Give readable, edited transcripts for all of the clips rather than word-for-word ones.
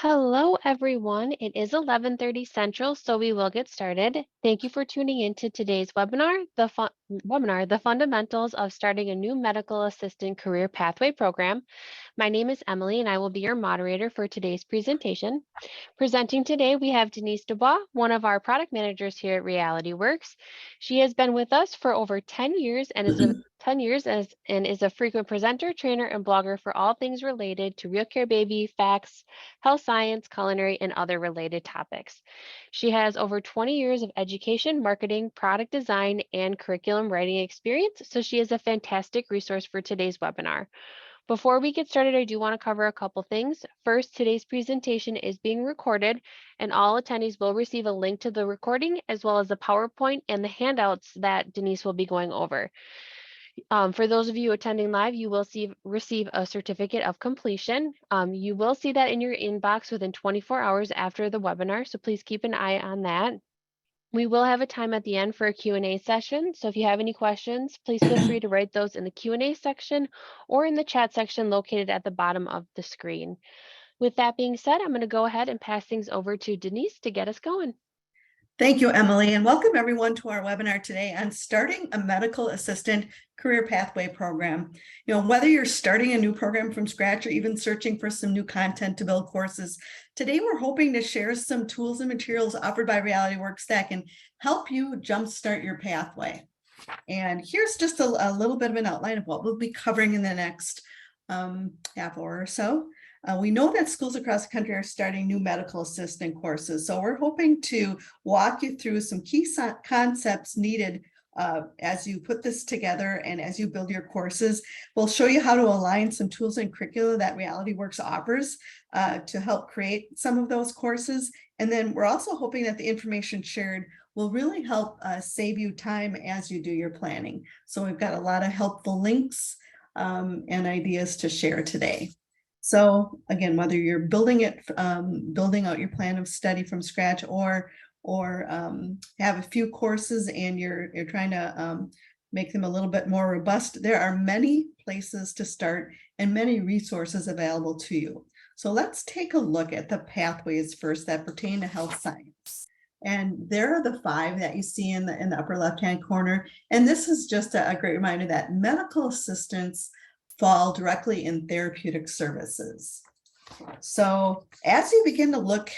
Hello, everyone. It is 11:30 Central, so we will get started. Thank you for tuning in to today's webinar, The Fundamentals of Starting a New Medical Assistant Career Pathway Program. My name is Emily, and I will be your moderator for today's presentation. Presenting today, we have Denise DuBois, one of our product managers here at Realityworks. She has been with us for over 10 years and is a frequent presenter, trainer, and blogger for all things related to Real Care Baby, facts, health science, culinary, and other related topics. She has over 20 years of education, marketing, product design, and curriculum writing experience, so she is a fantastic resource for today's webinar. Before we get started, I do want to cover a couple things. First, today's presentation is being recorded, and all attendees will receive a link to the recording as well as the PowerPoint and the handouts that Denise will be going over. For those of you attending live, you will receive a certificate of completion. You will see that in your inbox within 24 hours after the webinar, so please keep an eye on that. We will have a time at the end for a Q&A session, so if you have any questions, please feel free to write those in the Q&A section or in the chat section located at the bottom of the screen. With that being said, I'm going to go ahead and pass things over to Denise to get us going. Thank you, Emily, and welcome everyone to our webinar today on starting a medical assistant career pathway program. Whether you're starting a new program from scratch or even searching for some new content to build courses, today we're hoping to share some tools and materials offered by Realityworks that can help you jumpstart your pathway. And here's just a little bit of an outline of what we'll be covering in the next half hour or so. We know that schools across the country are starting new medical assistant courses, so we're hoping to walk you through some key concepts needed as you put this together and as you build your courses. We'll show you how to align some tools and curricula that Realityworks offers to help create some of those courses. And then we're also hoping that the information shared will really help save you time as you do your planning. So we've got a lot of helpful links and ideas to share today. So again, whether you're building out your plan of study from scratch or have a few courses and you're trying to make them a little bit more robust, there are many places to start and many resources available to you. So let's take a look at the pathways first that pertain to health science. And there are the 5 that you see in the upper left-hand corner. And this is just a great reminder that medical assistants fall directly in therapeutic services. So as you begin to look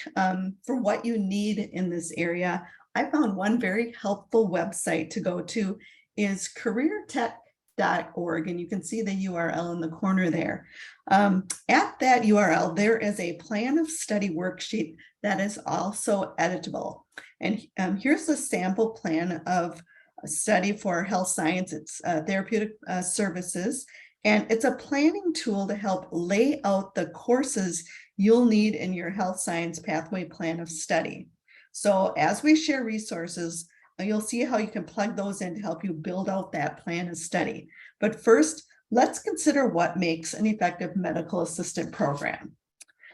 for what you need in this area, I found one very helpful website to go to is careertech.org, and you can see the URL in the corner there. At that URL, there is a plan of study worksheet that is also editable. And here's the sample plan of a study for health science, it's therapeutic services. And it's a planning tool to help lay out the courses you'll need in your health science pathway plan of study. So as we share resources, you'll see how you can plug those in to help you build out that plan of study. But first, let's consider what makes an effective medical assistant program.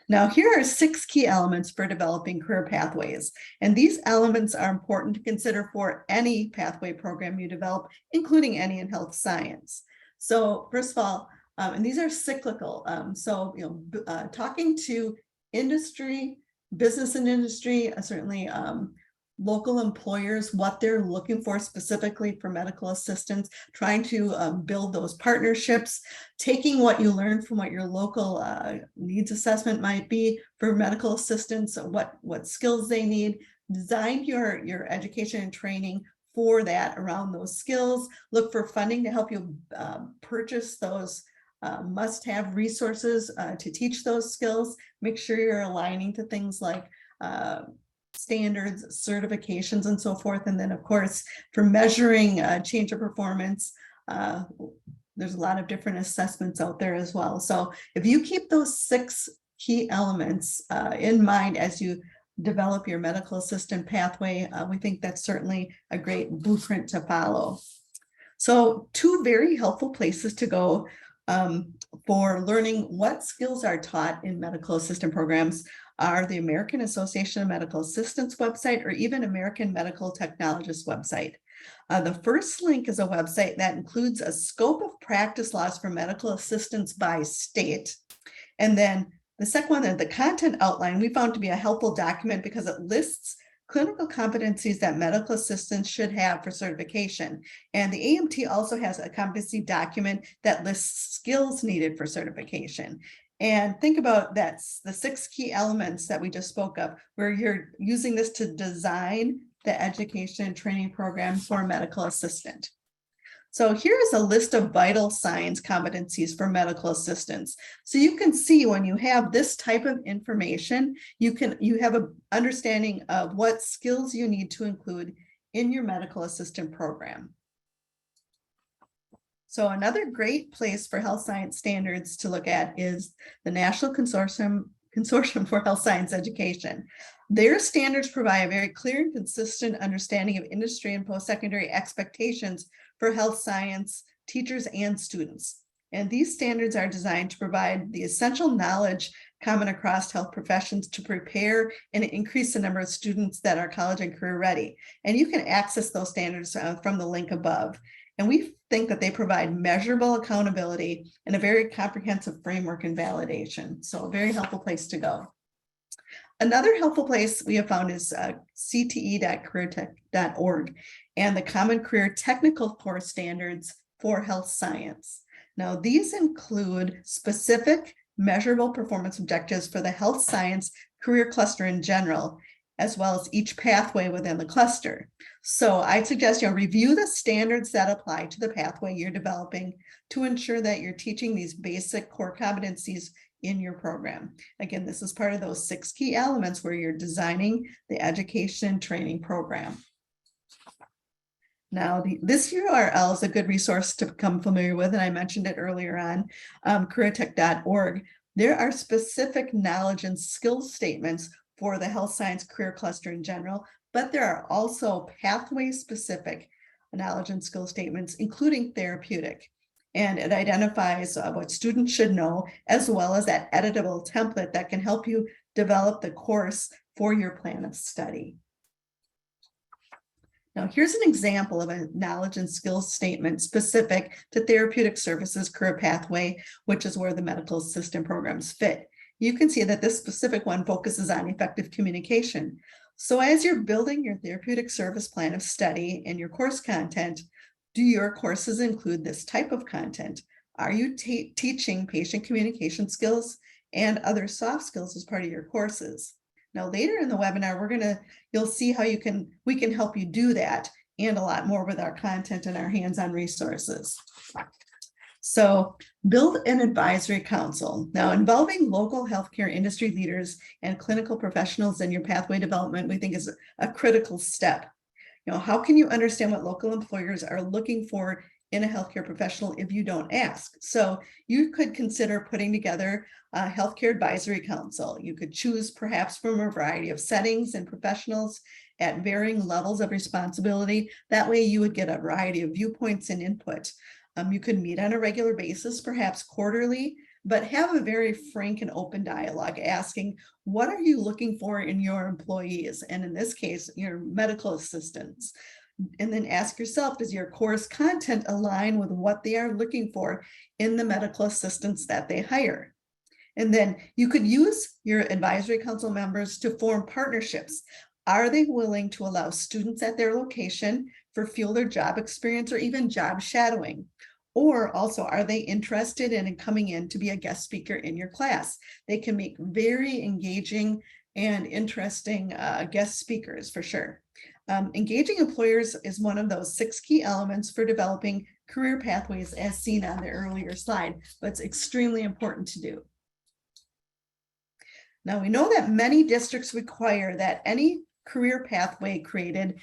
Now, here are 6 key elements for developing career pathways. And these elements are important to consider for any pathway program you develop, including any in health science. So first of all, and these are cyclical. Talking to industry, business and industry, certainly local employers, what they're looking for specifically for medical assistants, trying to build those partnerships, taking what you learn from what your local needs assessment might be for medical assistants, what skills they need, design your education and training for that around those skills. Look for funding to help you purchase those must-have resources to teach those skills. Make sure you're aligning to things like standards, certifications, and so forth. And then, of course, for measuring change of performance, there's a lot of different assessments out there as well. So if you keep those 6 key elements in mind as you develop your medical assistant pathway, we think that's certainly a great blueprint to follow. So 2 very helpful places to go for learning what skills are taught in medical assistant programs are the American Association of Medical Assistants website or even American Medical Technologists website. The first link is a website that includes a scope of practice laws for medical assistants by state. And then The second one, the content outline, we found to be a helpful document because it lists clinical competencies that medical assistants should have for certification. And the AMT also has a competency document that lists skills needed for certification. And think about that's the 6 key elements that we just spoke of, where you're using this to design the education and training program for a medical assistant. So here's a list of vital signs competencies for medical assistants. So you can see when you have this type of information, you have an understanding of what skills you need to include in your medical assistant program. So another great place for health science standards to look at is the National Consortium for Health Science Education. Their standards provide a very clear and consistent understanding of industry and post-secondary expectations for health science teachers and students. And these standards are designed to provide the essential knowledge common across health professions to prepare and increase the number of students that are college and career ready. And you can access those standards from the link above. And we think that they provide measurable accountability and a very comprehensive framework and validation. So a very helpful place to go. Another helpful place we have found is cte.careertech.org and the Common Career Technical Course Standards for Health Science. Now, these include specific measurable performance objectives for the health science career cluster in general, as well as each pathway within the cluster. So I suggest you review the standards that apply to the pathway you're developing to ensure that you're teaching these basic core competencies in your program. Again, this is part of those 6 key elements where you're designing the education training program. Now, this URL is a good resource to become familiar with, and I mentioned it earlier on, careertech.org. There are specific knowledge and skills statements for the health science career cluster in general, but there are also pathway-specific knowledge and skill statements, including therapeutic. And it identifies what students should know, as well as that editable template that can help you develop the course for your plan of study. Now, here's an example of a knowledge and skills statement specific to therapeutic services career pathway, which is where the medical assistant programs fit. You can see that this specific one focuses on effective communication. So as you're building your therapeutic service plan of study and your course content, do your courses include this type of content? Are you teaching patient communication skills and other soft skills as part of your courses? Now, later in the webinar, you'll see how we can help you do that and a lot more with our content and our hands-on resources. So build an advisory council. Now, involving local healthcare industry leaders and clinical professionals in your pathway development, we think is a critical step. How can you understand what local employers are looking for in a healthcare professional if you don't ask? So you could consider putting together a healthcare advisory council. You could choose perhaps from a variety of settings and professionals at varying levels of responsibility. That way you would get a variety of viewpoints and input. You could meet on a regular basis, perhaps quarterly, but have a very frank and open dialogue asking, what are you looking for in your employees? And in this case, your medical assistants. And then ask yourself, does your course content align with what they are looking for in the medical assistants that they hire? And then you could use your advisory council members to form partnerships. Are they willing to allow students at their location for field or job experience or even job shadowing? Or also, are they interested in coming in to be a guest speaker in your class? They can make very engaging and interesting guest speakers for sure. Engaging employers is one of those 6 key elements for developing career pathways as seen on the earlier slide, but it's extremely important to do. Now, we know that many districts require that any career pathway created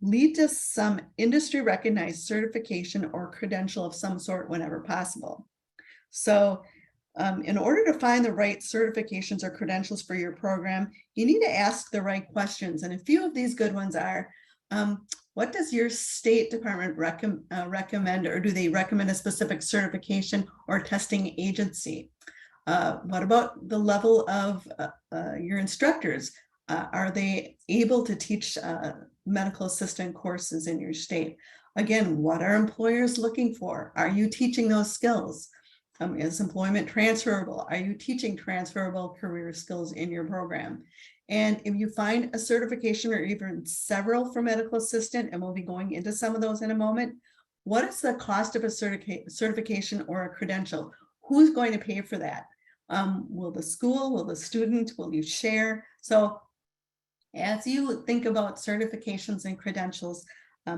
lead to some industry recognized certification or credential of some sort whenever possible. So in order to find the right certifications or credentials for your program, you need to ask the right questions. And a few of these good ones are, what does your state department recommend, or do they recommend a specific certification or testing agency? What about the level of your instructors? Are they able to teach medical assistant courses in your state? Again, what are employers looking for? Are you teaching those skills? Is employment transferable? Are you teaching transferable career skills in your program? And if you find a certification or even several for medical assistant, and we'll be going into some of those in a moment, what is the cost of a certification or a credential? Who's going to pay for that? Will the school, will the student, will you share? So as you think about certifications and credentials,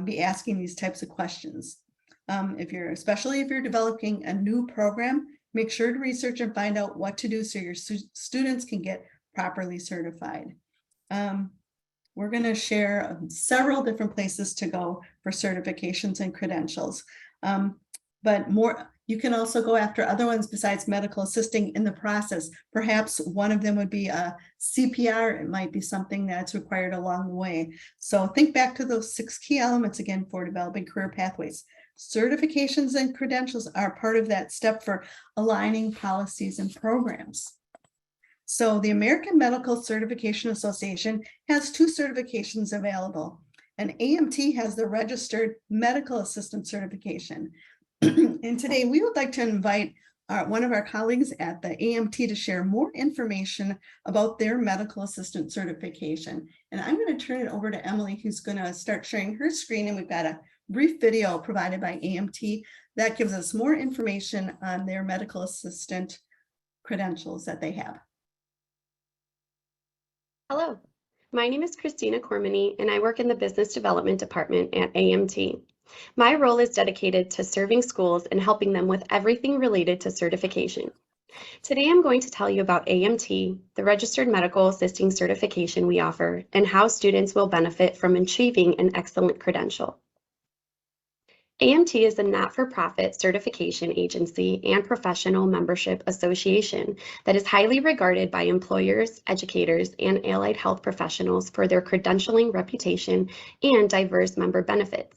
be asking these types of questions. Especially if you're developing a new program, make sure to research and find out what to do so your students can get properly certified. We're going to share several different places to go for certifications and credentials. But you can also go after other ones besides medical assisting in the process. Perhaps one of them would be a CPR. It might be something that's required along the way. So think back to those 6 key elements again for developing career pathways. Certifications and credentials are part of that step for aligning policies and programs. So the American Medical Certification Association has 2 certifications available. And AMT has the Registered Medical Assistant Certification. And today we would like to invite one of our colleagues at the AMT to share more information about their medical assistant certification. And I'm going to turn it over to Emily, who's going to start sharing her screen. And we've got a brief video provided by AMT that gives us more information on their medical assistant credentials that they have. Hello, my name is Christina Cormany, and I work in the Business Development Department at AMT. My role is dedicated to serving schools and helping them with everything related to certification. Today, I'm going to tell you about AMT, the Registered Medical Assisting Certification we offer, and how students will benefit from achieving an excellent credential. AMT is a not-for-profit certification agency and professional membership association that is highly regarded by employers, educators, and allied health professionals for their credentialing reputation and diverse member benefits.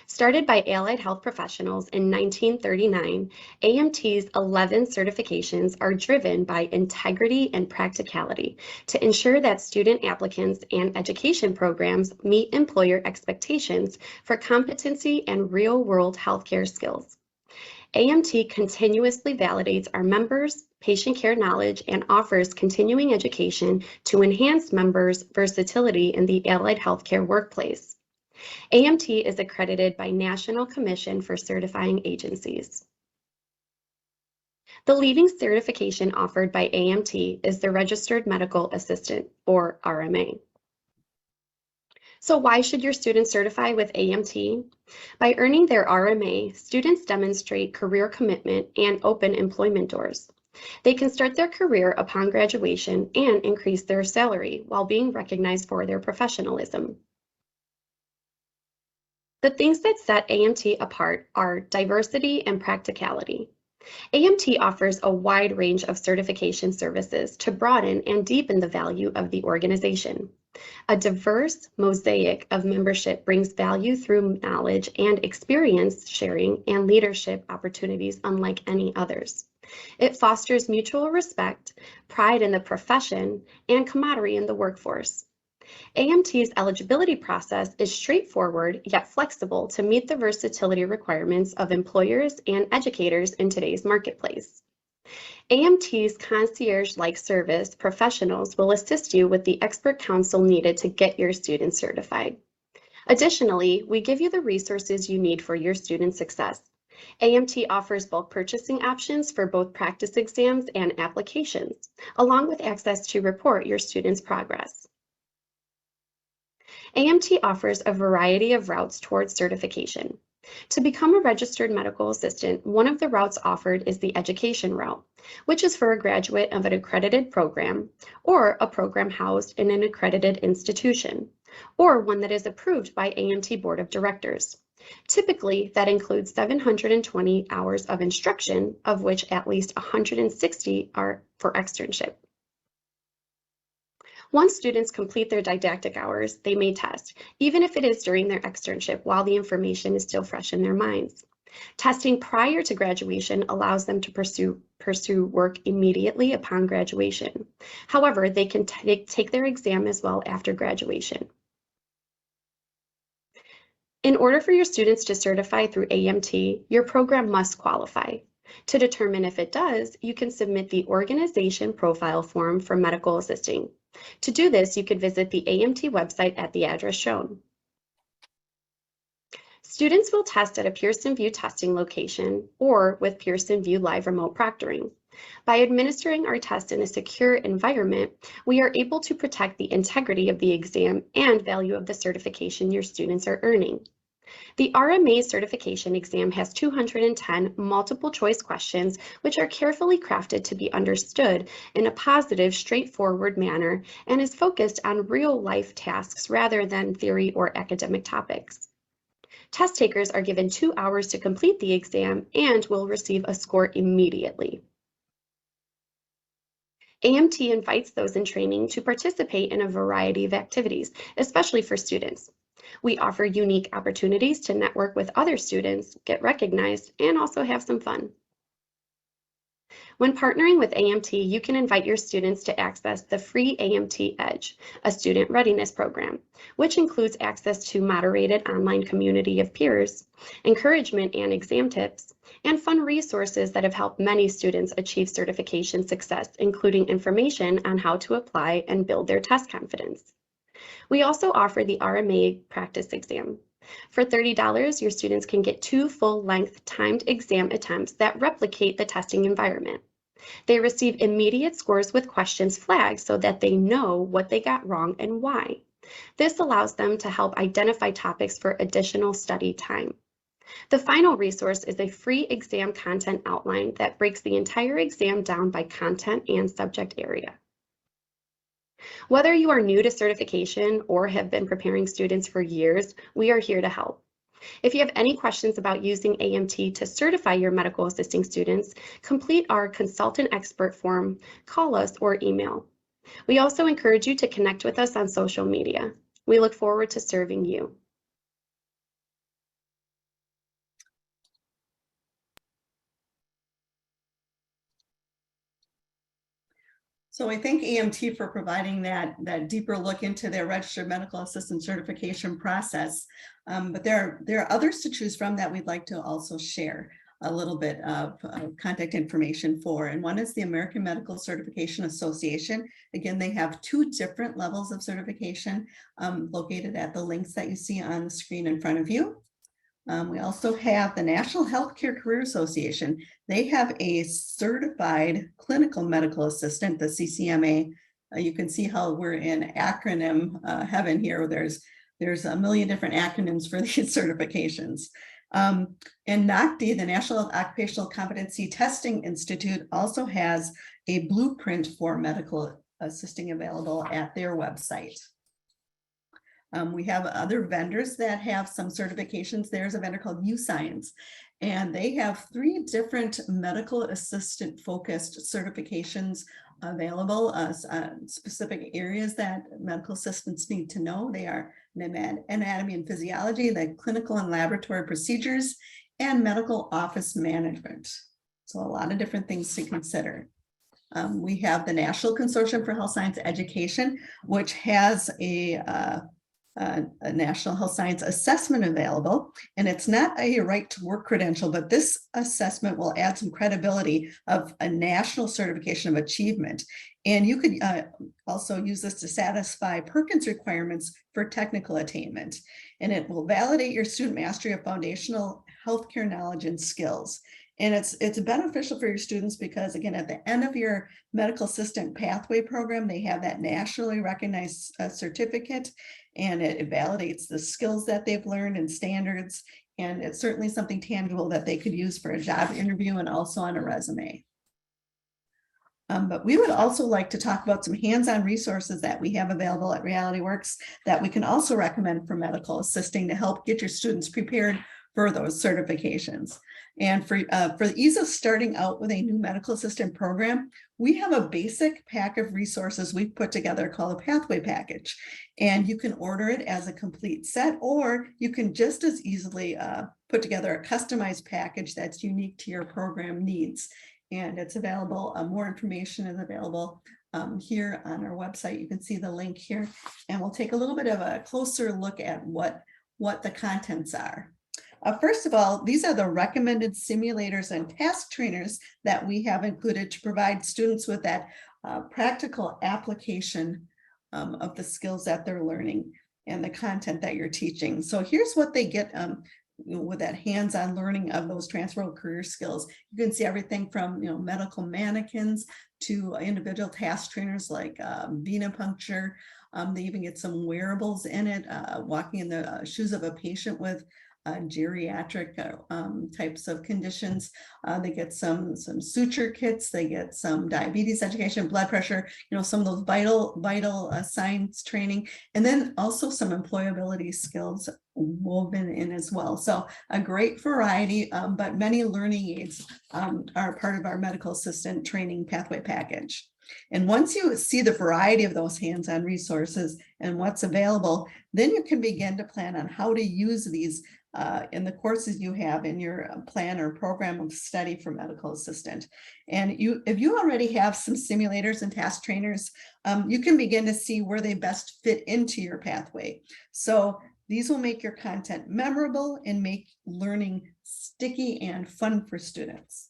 Started by allied health professionals in 1939, AMT's 11 certifications are driven by integrity and practicality to ensure that student applicants and education programs meet employer expectations for competency and real-world healthcare skills. AMT continuously validates our members' patient care knowledge and offers continuing education to enhance members' versatility in the allied healthcare workplace. AMT is accredited by National Commission for Certifying Agencies. The leading certification offered by AMT is the Registered Medical Assistant, or RMA. So why should your students certify with AMT? By earning their RMA, students demonstrate career commitment and open employment doors. They can start their career upon graduation and increase their salary while being recognized for their professionalism. The things that set AMT apart are diversity and practicality. AMT offers a wide range of certification services to broaden and deepen the value of the organization. A diverse mosaic of membership brings value through knowledge and experience sharing and leadership opportunities unlike any others. It fosters mutual respect, pride in the profession, and camaraderie in the workforce. AMT's eligibility process is straightforward yet flexible to meet the versatility requirements of employers and educators in today's marketplace. AMT's concierge-like service professionals will assist you with the expert counsel needed to get your students certified. Additionally, we give you the resources you need for your student success. AMT offers bulk purchasing options for both practice exams and applications, along with access to report your students' progress. AMT offers a variety of routes towards certification. To become a registered medical assistant, one of the routes offered is the education route, which is for a graduate of an accredited program or a program housed in an accredited institution, or one that is approved by AMT Board of Directors. Typically, that includes 720 hours of instruction, of which at least 160 are for externship. Once students complete their didactic hours, they may test, even if it is during their externship while the information is still fresh in their minds. Testing prior to graduation allows them to pursue work immediately upon graduation. However, they can take their exam as well after graduation. In order for your students to certify through AMT, your program must qualify. To determine if it does, you can submit the organization profile form for medical assisting. To do this, you could visit the AMT website at the address shown. Students will test at a Pearson VUE testing location or with Pearson VUE Live Remote Proctoring. By administering our test in a secure environment, we are able to protect the integrity of the exam and value of the certification your students are earning. The RMA certification exam has 210 multiple choice questions, which are carefully crafted to be understood in a positive, straightforward manner and is focused on real-life tasks rather than theory or academic topics. Test takers are given 2 hours to complete the exam and will receive a score immediately. AMT invites those in training to participate in a variety of activities, especially for students. We offer unique opportunities to network with other students, get recognized, and also have some fun. When partnering with AMT, you can invite your students to access the free AMT Edge, a student readiness program, which includes access to moderated online community of peers, encouragement and exam tips, and fun resources that have helped many students achieve certification success, including information on how to apply and build their test confidence. We also offer the RMA practice exam. For $30, your students can get 2 full-length timed exam attempts that replicate the testing environment. They receive immediate scores with questions flagged so that they know what they got wrong and why. This allows them to help identify topics for additional study time. The final resource is a free exam content outline that breaks the entire exam down by content and subject area. Whether you are new to certification or have been preparing students for years, we are here to help. If you have any questions about using AMT to certify your medical assisting students, complete our consultant expert form, call us, or email. We also encourage you to connect with us on social media. We look forward to serving you. So I thank AMT for providing that deeper look into their registered medical assistant certification process. But there are others to choose from that we'd like to also share a little bit of contact information for. And one is the American Medical Certification Association. Again, they have 2 different levels of certification located at the links that you see on the screen in front of you. We also have the National Healthcare Career Association. They have a certified clinical medical assistant, the CCMA. You can see how we're in acronym heaven here. There's a million different acronyms for these certifications. And NOCTI, the National Occupational Competency Testing Institute, also has a blueprint for medical assisting available at their website. We have other vendors that have some certifications. There's a vendor called UScience, and they have 3 different medical assistant focused certifications available, specific areas that medical assistants need to know. They are anatomy and physiology, the clinical and laboratory procedures, and medical office management. So a lot of different things to consider. We have the National Consortium for Health Science Education, which has a National Health Science Assessment available, and it's not a right to work credential, but this assessment will add some credibility of a national certification of achievement. And you could also use this to satisfy Perkins requirements for technical attainment, and it will validate your student mastery of foundational healthcare knowledge and skills. And it's beneficial for your students because, again, at the end of your medical assistant pathway program, they have that nationally recognized certificate, and it validates the skills that they've learned and standards. And it's certainly something tangible that they could use for a job interview and also on a resume. But we would also like to talk about some hands-on resources that we have available at Realityworks that we can also recommend for medical assisting to help get your students prepared for those certifications. And for the ease of starting out with a new medical assistant program, we have a basic pack of resources we've put together called a pathway package. And you can order it as a complete set, or you can just as easily put together a customized package that's unique to your program needs. And it's available, more information is available here on our website. You can see the link here, and we'll take a little bit of a closer look at what the contents are. First of all, these are the recommended simulators and task trainers that we have included to provide students with that practical application of the skills that they're learning and the content that you're teaching. So here's what they get with that hands-on learning of those transferable career skills. You can see everything from medical mannequins to individual task trainers like venipuncture. They even get some wearables in it, walking in the shoes of a patient with geriatric types of conditions. They get some suture kits, they get some diabetes education, blood pressure, some of those vital signs training, and then also some employability skills woven in as well. So a great variety, but many learning aids are part of our medical assistant training pathway package. And once you see the variety of those hands-on resources and what's available, then you can begin to plan on how to use these in the courses you have in your plan or program of study for medical assistant. And if you already have some simulators and task trainers, you can begin to see where they best fit into your pathway. So these will make your content memorable and make learning sticky and fun for students.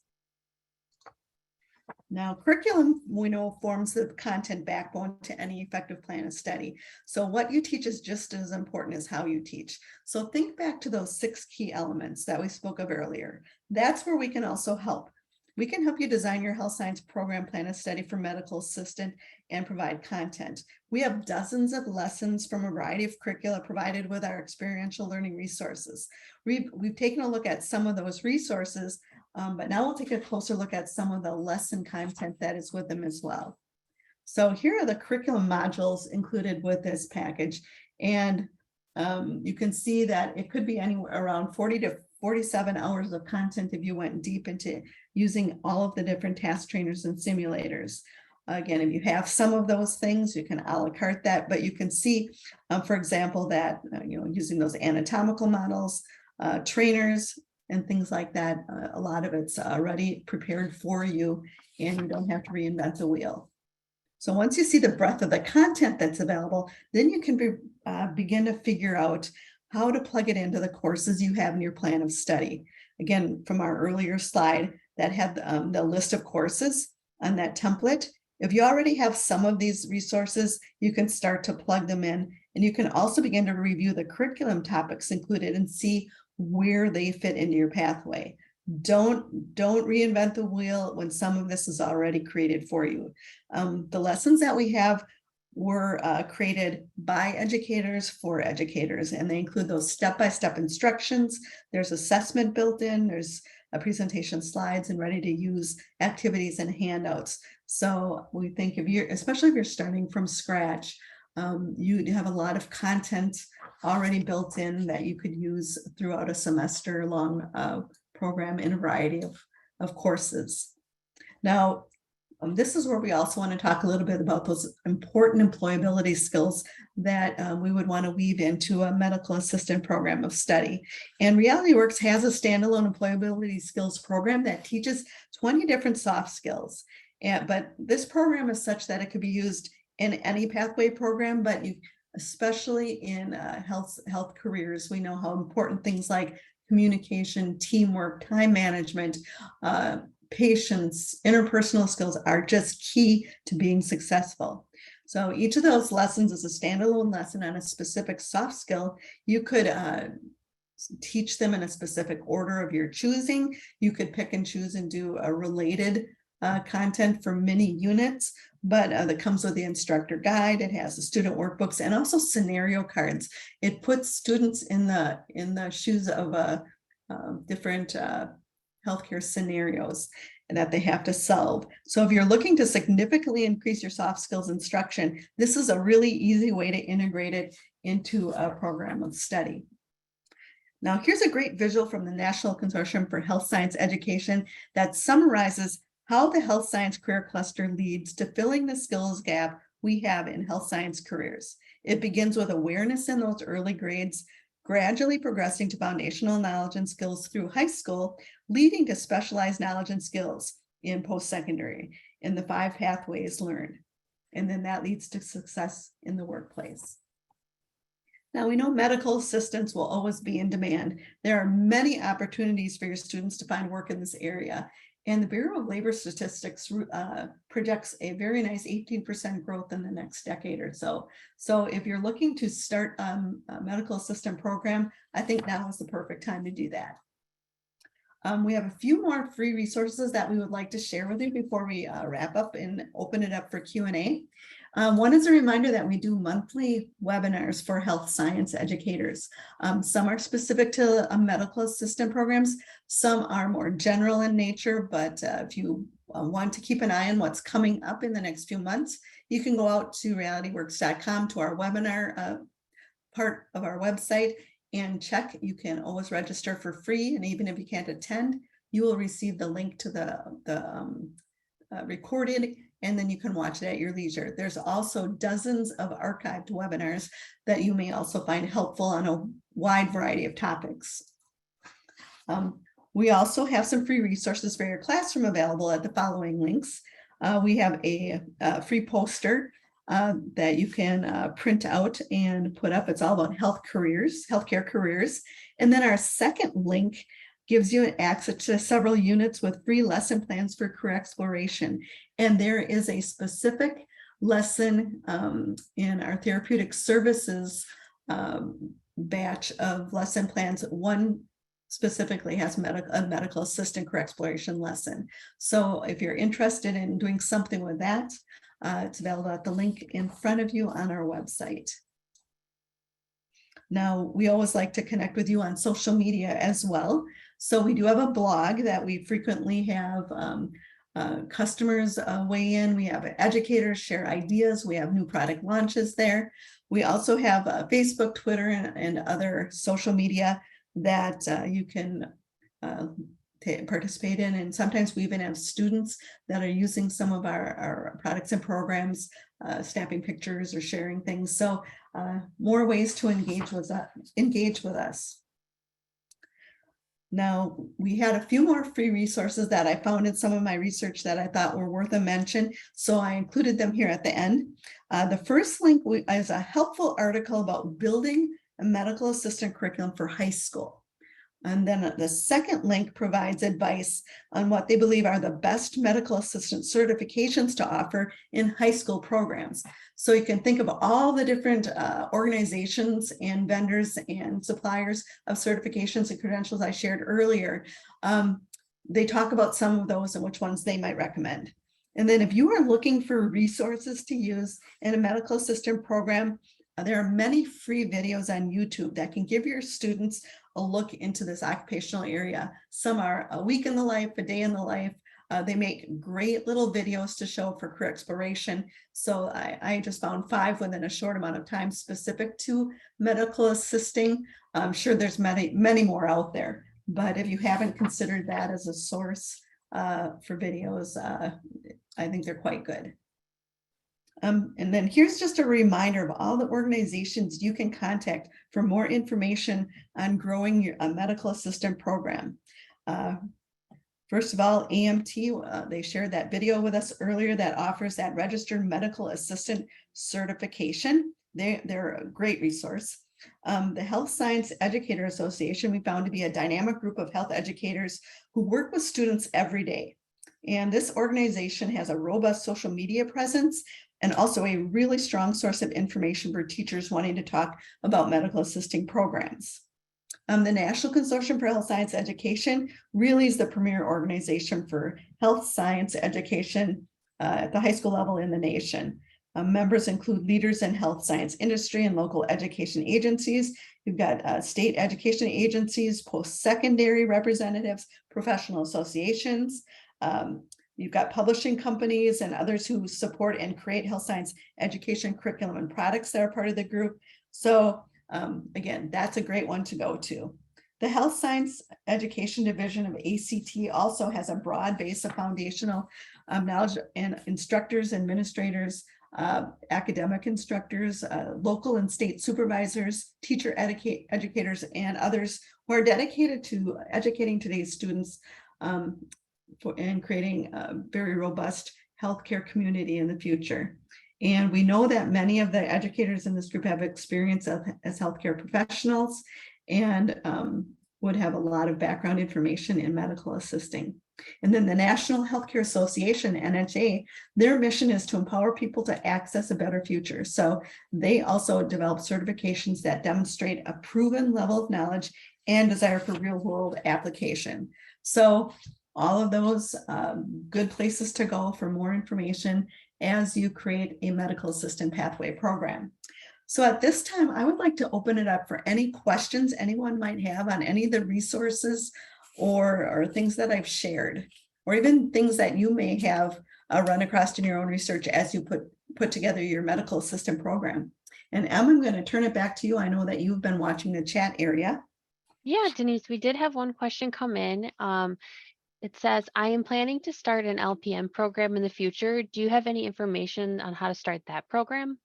Now, curriculum, we know, forms the content backbone to any effective plan of study. So what you teach is just as important as how you teach. So think back to those 6 key elements that we spoke of earlier. That's where we can also help. We can help you design your health science program plan of study for medical assistant and provide content. We have dozens of lessons from a variety of curricula provided with our experiential learning resources. We've taken a look at some of those resources, but now we'll take a closer look at some of the lesson content that is with them as well. So here are the curriculum modules included with this package. And you can see that it could be anywhere around 40 to 47 hours of content if you went deep into using all of the different task trainers and simulators. Again, if you have some of those things, you can a la carte that, but you can see, for example, that using those anatomical models, trainers, and things like that, a lot of it's already prepared for you, and you don't have to reinvent the wheel. So once you see the breadth of the content that's available, then you can begin to figure out how to plug it into the courses you have in your plan of study. Again, from our earlier slide that had the list of courses on that template. If you already have some of these resources, you can start to plug them in, and you can also begin to review the curriculum topics included and see where they fit into your pathway. Don't reinvent the wheel when some of this is already created for you. The lessons that we have were created by educators for educators, and they include those step-by-step instructions. There's assessment built in, there's a presentation slides and ready to use activities and handouts. So we think especially if you're starting from scratch, you have a lot of content already built in that you could use throughout a semester long program in a variety of courses. Now, this is where we also want to talk a little bit about those important employability skills that we would want to weave into a medical assistant program of study. And Realityworks has a standalone employability skills program that teaches 20 different soft skills. But this program is such that it could be used in any pathway program, but especially in health careers. We know how important things like communication, teamwork, time management, patience, interpersonal skills are just key to being successful. So each of those lessons is a standalone lesson on a specific soft skill. You could teach them in a specific order of your choosing. You could pick and choose and do a related content for many units, but that comes with the instructor guide. It has the student workbooks and also scenario cards. It puts students in the shoes of different healthcare scenarios that they have to solve. So if you're looking to significantly increase your soft skills instruction, this is a really easy way to integrate it into a program of study. Now, here's a great visual from the National Consortium for Health Science Education that summarizes how the health science career cluster leads to filling the skills gap we have in health science careers. It begins with awareness in those early grades, gradually progressing to foundational knowledge and skills through high school, leading to specialized knowledge and skills in post-secondary in the 5 pathways learned. And then that leads to success in the workplace. Now, we know medical assistants will always be in demand. There are many opportunities for your students to find work in this area. And the Bureau of Labor Statistics projects a very nice 18% growth in the next decade or so. So if you're looking to start a medical assistant program, I think now is the perfect time to do that. We have a few more free resources that we would like to share with you before we wrap up and open it up for Q&A. One is a reminder that we do monthly webinars for health science educators. Some are specific to medical assistant programs. Some are more general in nature, but if you want to keep an eye on what's coming up in the next few months, you can go out to realityworks.com to our webinar part of our website and check. You can always register for free, and even if you can't attend, you will receive the link to the recorded, and then you can watch it at your leisure. There's also dozens of archived webinars that you may also find helpful on a wide variety of topics. We also have some free resources for your classroom available at the following links. We have a free poster that you can print out and put up. It's all about healthcare careers. And then our second link gives you access to several units with free lesson plans for career exploration. And there is a specific lesson in our therapeutic services batch of lesson plans. One specifically has a medical assistant career exploration lesson. So if you're interested in doing something with that, it's available at the link in front of you on our website. Now, we always like to connect with you on social media as well. So we do have a blog that we frequently have customers weigh in. We have educators share ideas. We have new product launches there. We also have Facebook, Twitter, and other social media that you can participate in. And sometimes we even have students that are using some of our products and programs, snapping pictures or sharing things. So more ways to engage with us. Now, we had a few more free resources that I found in some of my research that I thought were worth a mention, so I included them here at the end. The first link is a helpful article about building a medical assistant curriculum for high school. And then the second link provides advice on what they believe are the best medical assistant certifications to offer in high school programs. So you can think of all the different organizations and vendors and suppliers of certifications and credentials I shared earlier. They talk about some of those and which ones they might recommend. And then if you are looking for resources to use in a medical assistant program, there are many free videos on YouTube that can give your students a look into this occupational area. Some are a week in the life, a day in the life. They make great little videos to show for career exploration. So I just found 5 within a short amount of time specific to medical assisting. I'm sure there's many more out there, but if you haven't considered that as a source for videos, I think they're quite good. And then here's just a reminder of all the organizations you can contact for more information on growing your medical assistant program. First of all, AMT, they shared that video with us earlier that offers that registered medical assistant certification. They're a great resource. The Health Science Educator Association, we found to be a dynamic group of health educators who work with students every day. And this organization has a robust social media presence and also a really strong source of information for teachers wanting to talk about medical assisting programs. The National Consortium for Health Science Education really is the premier organization for health science education at the high school level in the nation. Members include leaders in health science industry and local education agencies. You've got state education agencies, post-secondary representatives, professional associations. You've got publishing companies and others who support and create health science education curriculum and products that are part of the group. So again, that's a great one to go to. The Health Science Education Division of ACT also has a broad base of foundational knowledge and instructors, administrators, academic instructors, local and state supervisors, teacher educators, and others who are dedicated to educating today's students and creating a very robust healthcare community in the future. And we know that many of the educators in this group have experience as healthcare professionals and would have a lot of background information in medical assisting. And then the National Healthcare Association, NHA, their mission is to empower people to access a better future. So they also develop certifications that demonstrate a proven level of knowledge and desire for real world application. So all of those good places to go for more information as you create a medical assistant pathway program. So at this time, I would like to open it up for any questions anyone might have on any of the resources or things that I've shared, or even things that you may have run across in your own research as you put together your medical assistant program. And Em, I'm going to turn it back to you. I know that you've been watching the chat area. Yeah, Denise, we did have one question come in. It says, I am planning to start an LPN program in the future. Do you have any information on how to start that program?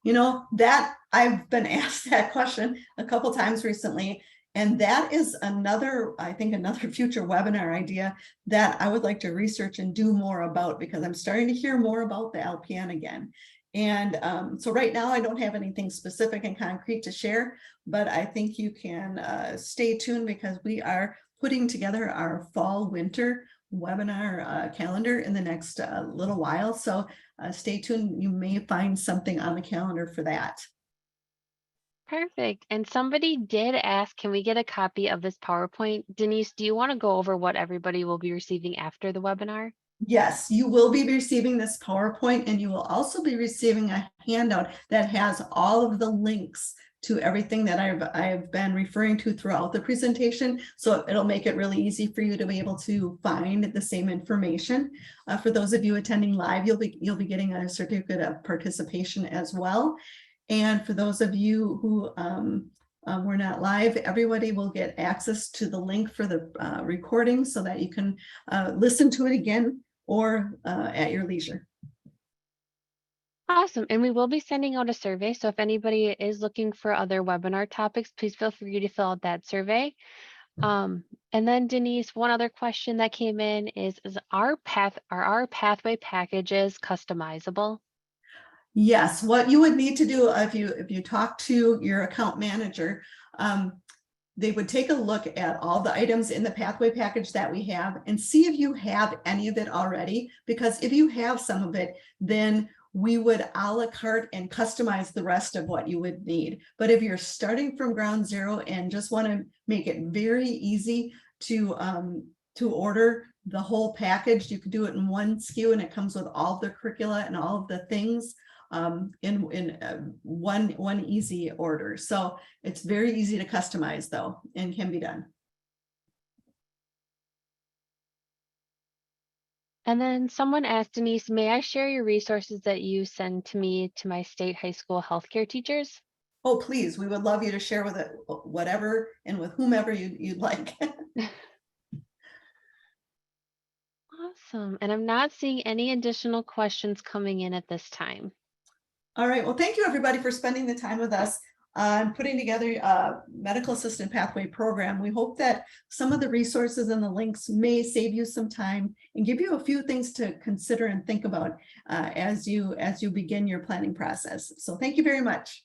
You know, that I've been asked that question a couple times recently, and that is another, I think, another future webinar idea that I would like to research and do more about, because I'm starting to hear more about the LPN again. And so right now I don't have anything specific and concrete to share, but I think you can stay tuned, because we are putting together our fall winter webinar calendar in the next little while. So stay tuned. You may find something on the calendar for that. Perfect. And somebody did ask, can we get a copy of this PowerPoint? Denise, do you want to go over what everybody will be receiving after the webinar? Yes, you will be receiving this PowerPoint, and you will also be receiving a handout that has all of the links to everything that I've been referring to throughout the presentation. So it'll make it really easy for you to be able to find the same information. For those of you attending live, you'll be getting a certificate of participation as well. And for those of you who were not live, everybody will get access to the link for the recording, so that you can listen to it again or at your leisure. Awesome. And we will be sending out a survey. So if anybody is looking for other webinar topics, please feel free to fill out that survey. And then Denise, one other question that came in is are our pathway packages customizable? Yes, what you would need to do if you talk to your account manager, they would take a look at all the items in the pathway package that we have and see if you have any of it already. Because if you have some of it, then we would a la carte and customize the rest of what you would need. But if you're starting from ground zero and just want to make it very easy to order the whole package, you could do it in one SKU, and it comes with all the curricula and all of the things in one easy order. So it's very easy to customize, though, and can be done. And then someone asked, Denise, may I share your resources that you send to me to my state high school healthcare teachers? Oh, please, we would love you to share with it whatever and with whomever you'd like. Awesome. And I'm not seeing any additional questions coming in at this time. All right, well, thank you everybody for spending the time with us on putting together a medical assistant pathway program. We hope that some of the resources and the links may save you some time and give you a few things to consider and think about as you begin your planning process. So thank you very much.